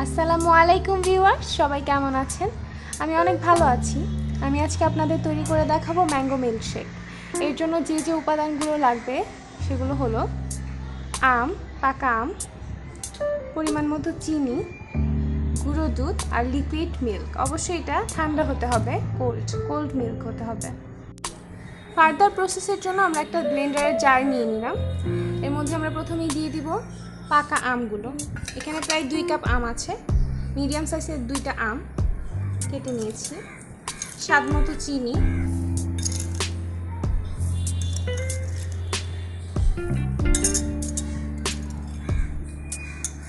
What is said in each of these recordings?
আসসালামু আলাইকুম ভিউয়ার্স, সবাই কেমন আছেন? আমি অনেক ভালো আছি। আমি আজকে আপনাদের তৈরি করে দেখাবো ম্যাঙ্গো মিল্কশেক। এর জন্য যে যে উপাদানগুলো লাগবে সেগুলো হলো আম, পাকা আম, পরিমাণ মতো চিনি, গুঁড়ো দুধ আর লিকুইড মিল্ক। অবশ্যই এটা ঠান্ডা হতে হবে, কোল্ড মিল্ক হতে হবে। ফার্দার প্রসেসের জন্য আমরা একটা ব্লেন্ডারের জার নিয়ে নিলাম। এর মধ্যে আমরা প্রথমেই দিয়ে দিব পাকা আমগুলো। এখানে প্রায় 2 কাপ আম আছে। মিডিয়াম সাইজের 2টা আম কেটে নিয়েছি। স্বাদ মতো চিনি,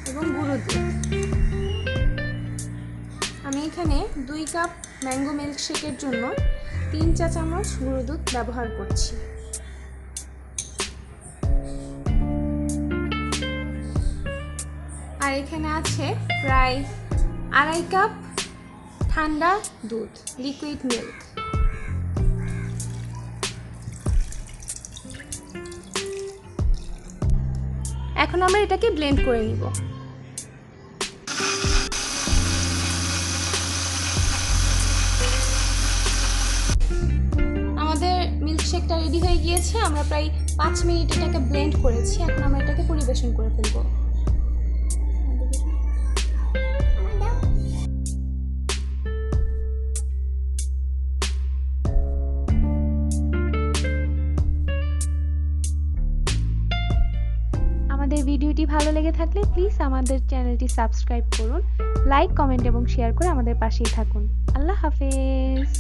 এবং গুঁড়ো দুধ। আমি এখানে 2 কাপ ম্যাঙ্গো মিল্কশেকের জন্য 3 চা চামচ গুঁড়ো দুধ ব্যবহার করছি। আর এখানে আছে প্রায় 2.5 কাপ ঠান্ডা দুধ, লিকুইড মিল্ক। এখন আমরা এটাকে ব্লেন্ড করে নিব। আমাদের মিল্কশেকটা রেডি হয়ে গিয়েছে। আমরা প্রায় 5 মিনিট এটাকে ব্লেন্ড করেছি। এখন আমরা এটাকে পরিবেশন করে ফেলব। আমাদের ভিডিওটি ভালো লেগে থাকলে প্লিজ আমাদের চ্যানেলটি সাবস্ক্রাইব করুন, লাইক, কমেন্ট এবং শেয়ার করে আমাদের পাশেই থাকুন। আল্লাহ হাফেজ।